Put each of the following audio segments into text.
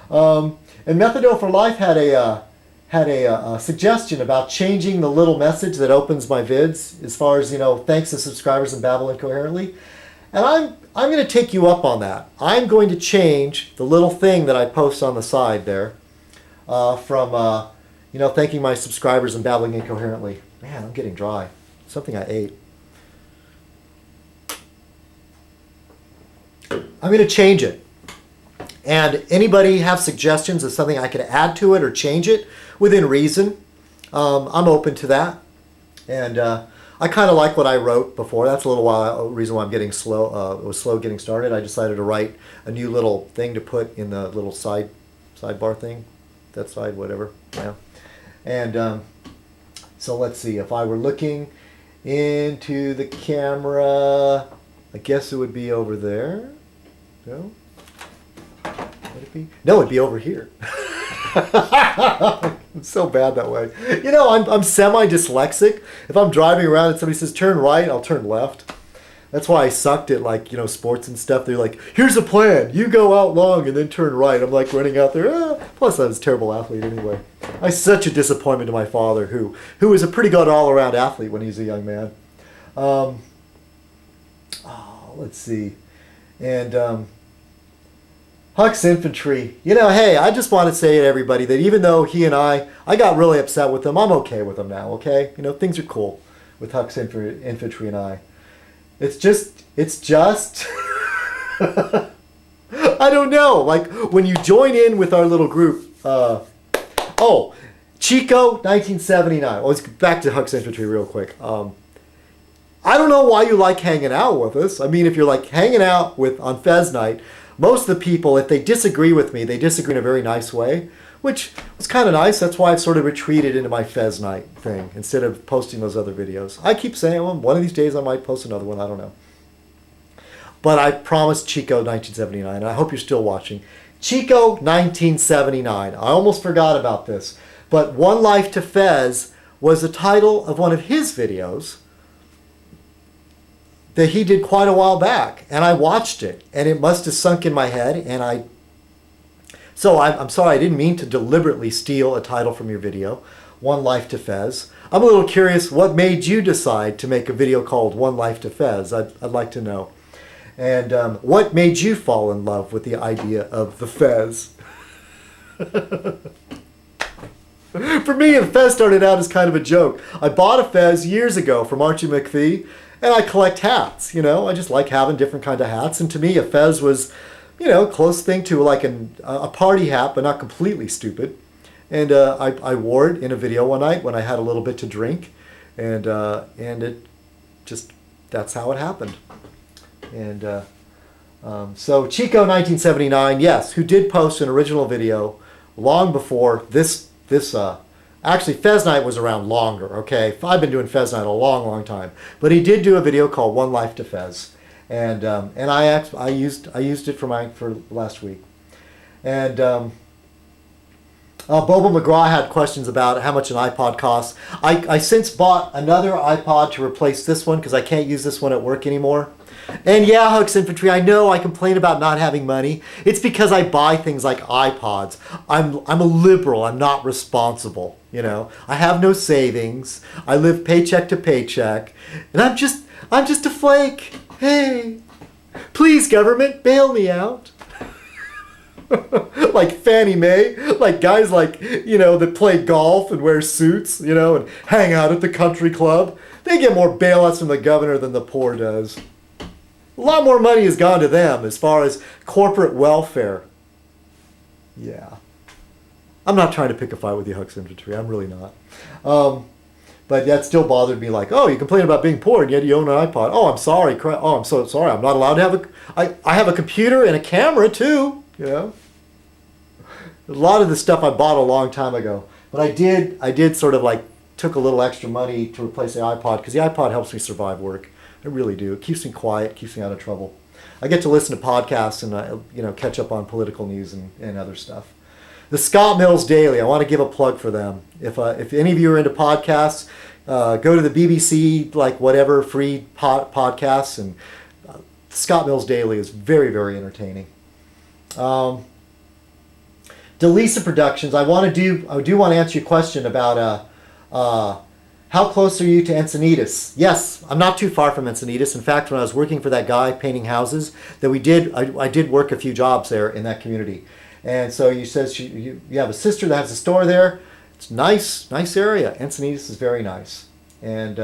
And Methadone for Life had a suggestion about changing the little message that opens my vids, as far as, thanks to subscribers and babble incoherently. And I'm going to take you up on that. I'm going to change the little thing that I post on the side there from thanking my subscribers and babbling incoherently. Man, I'm getting dry. Something I ate. I'm going to change it. And anybody have suggestions of something I could add to it or change it within reason? I'm open to that. And I kind of like what I wrote before. That's a reason why I'm getting slow. It was slow getting started. I decided to write a new little thing to put in the little sidebar thing. That side, whatever. Yeah. And so let's see. If I were looking into the camera, I guess it would be over there. No? Would it be? No, it'd be over here. I'm so bad that way. I'm semi-dyslexic. If I'm driving around and somebody says turn right, I'll turn left. That's why I sucked at sports and stuff. They're like, here's a plan. You go out long and then turn right. I'm like running out there. Plus I was a terrible athlete anyway. I was such a disappointment to my father, who was a pretty good all-around athlete when he was a young man. Let's see. And Huck's Infantry. Hey, I just want to say to everybody that even though he and I got really upset with him, I'm okay with him now, okay? Things are cool with Huck's Infantry and I. It's just I don't know. Like, when you join in with our little group, Chico, 1979. Let's get back to Huck's Infantry real quick. I don't know why you like hanging out with us. I mean, if you're like hanging out on Fez Night, most of the people, if they disagree with me, they disagree in a very nice way, which was kind of nice. That's why I've sort of retreated into my Fez Night thing instead of posting those other videos. I keep saying, well, one of these days I might post another one. I don't know. But I promised Chico 1979, and I hope you're still watching. Chico 1979. I almost forgot about this. But One Life to Fez was the title of one of his videos that he did quite a while back, and I watched it, and it must have sunk in my head, and I'm sorry, I didn't mean to deliberately steal a title from your video, One Life to Fez. I'm a little curious, what made you decide to make a video called One Life to Fez? I'd like to know. And what made you fall in love with the idea of the Fez? For me, the Fez started out as kind of a joke. I bought a Fez years ago from Archie McPhee, and I collect hats, I just like having different kind of hats. And to me, a Fez was, close thing to like a party hat, but not completely stupid. And I wore it in a video one night when I had a little bit to drink. And it just, that's how it happened. And so Chico 1979, yes, who did post an original video long before this actually, Fez Night was around longer, okay? I've been doing Fez Night a long, long time. But he did do a video called One Life to Fez. And I used it for last week. And Bobo McGraw had questions about how much an iPod costs. I since bought another iPod to replace this one because I can't use this one at work anymore. And yeah, Huck's Infantry, I know I complain about not having money. It's because I buy things like iPods. I'm a liberal. I'm not responsible. I have no savings. I live paycheck to paycheck, and I'm just a flake. Hey, please, government, bail me out. Like Fannie Mae, like guys that play golf and wear suits, and hang out at the country club. They get more bailouts from the governor than the poor does. A lot more money has gone to them as far as corporate welfare. Yeah. I'm not trying to pick a fight with you, Huck's Infantry. I'm really not. But that still bothered me, like, oh, you complain about being poor and yet you own an iPod. Oh, I'm sorry. Oh, I'm so sorry. I'm not allowed to have I have a computer and a camera, too. A lot of the stuff I bought a long time ago. But I did sort of like took a little extra money to replace the iPod because the iPod helps me survive work. I really do. It keeps me quiet, keeps me out of trouble. I get to listen to podcasts and catch up on political news and other stuff. The Scott Mills Daily, I want to give a plug for them. If any of you are into podcasts, go to the BBC, like whatever, free podcasts, and Scott Mills Daily is very, very entertaining. Delisa Productions, I do want to answer your question about how close are you to Encinitas? Yes, I'm not too far from Encinitas. In fact, when I was working for that guy painting houses, that I did work a few jobs there in that community. And so you says you have a sister that has a store there. It's nice area. Encinitas is very nice. And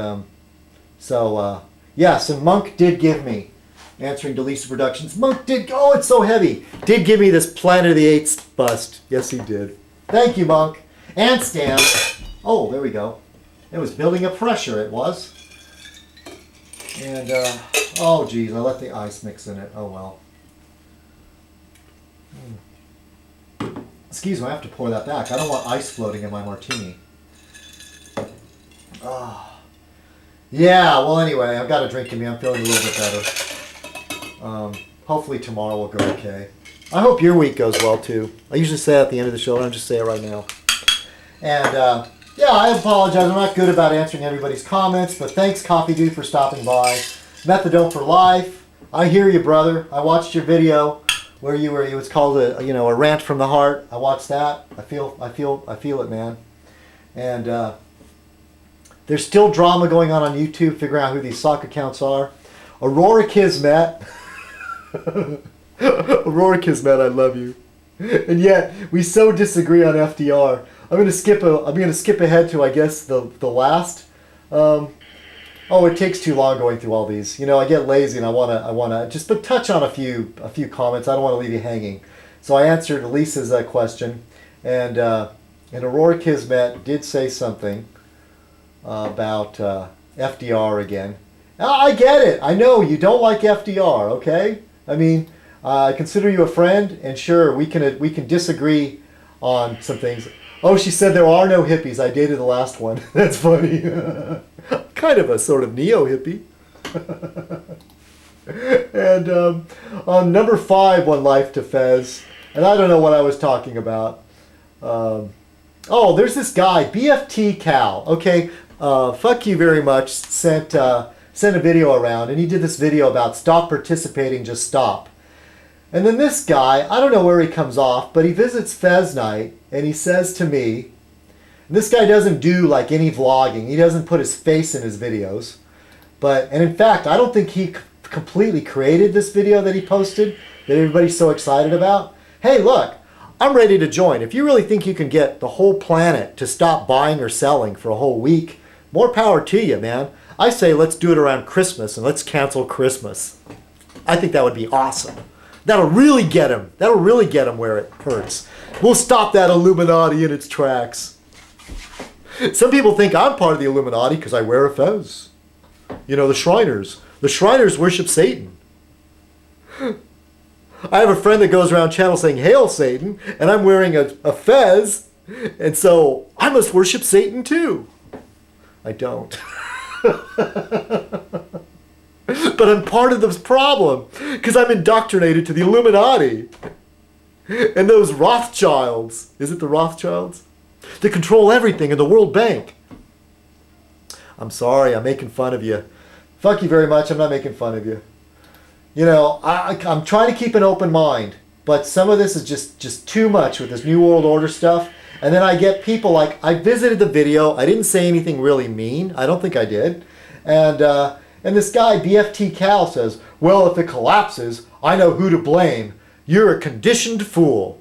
yes, and Monk did give me, answering Delisa Productions, Monk did, oh, it's so heavy, did give me this Planet of the Apes bust. Yes, he did. Thank you, Monk. And Stan. Oh, there we go. It was building up pressure, it was. And, oh, geez, I let the ice mix in it. Oh, well. Excuse me, I have to pour that back. I don't want ice floating in my martini. Oh. Yeah, well, anyway, I've got a drink in me. I'm feeling a little bit better. Hopefully tomorrow will go okay. I hope your week goes well, too. I usually say it at the end of the show, and I'll just say it right now. And, yeah, I apologize. I'm not good about answering everybody's comments, but thanks, Coffee Dude, for stopping by. Methadone for Life. I hear you, brother. I watched your video where it was called a rant from the heart. I watched that. I feel it, man. And there's still drama going on YouTube, figuring out who these sock accounts are. Aurora Kismet. Aurora Kismet, I love you. And yet we so disagree on FDR. I'm gonna skip ahead to, I guess, the last. Oh, it takes too long going through all these. You know, I get lazy and I wanna just touch on a few comments. I don't want to leave you hanging. So I answered Lisa's question, and Aurora Kismet did say something about FDR again. I get it. I know you don't like FDR. Okay. I mean, I consider you a friend, and sure, we can disagree on some things. Oh, she said there are no hippies. I dated the last one. That's funny. Kind of a sort of neo-hippie. And on number 5, One Life to Fez. And I don't know what I was talking about. Oh, there's this guy, BFT Cal. Okay, fuck you very much. Sent a video around, and he did this video about stop participating, just stop. And then this guy, I don't know where he comes off, but he visits Fez Night, and he says to me, and this guy doesn't do like any vlogging. He doesn't put his face in his videos. And in fact, I don't think he completely created this video that he posted that everybody's so excited about. Hey, look, I'm ready to join. If you really think you can get the whole planet to stop buying or selling for a whole week, more power to you, man. I say let's do it around Christmas, and let's cancel Christmas. I think that would be awesome. That'll really get him. That'll really get him where it hurts. We'll stop that Illuminati in its tracks. Some people think I'm part of the Illuminati because I wear a fez. You know, the Shriners. The Shriners worship Satan. I have a friend that goes around channel saying, "Hail Satan," and I'm wearing a fez, and so I must worship Satan too. I don't. But I'm part of this problem because I'm indoctrinated to the Illuminati and those Rothschilds. Is it the Rothschilds? They control everything in the World Bank. I'm sorry, I'm making fun of you. Fuck you very much. I'm not making fun of you. You know, I'm trying to keep an open mind, but some of this is just too much with this New World Order stuff. And then I get people like, I visited the video. I didn't say anything really mean. I don't think I did. And this guy, BFT Cal, says, well, if it collapses, I know who to blame. You're a conditioned fool.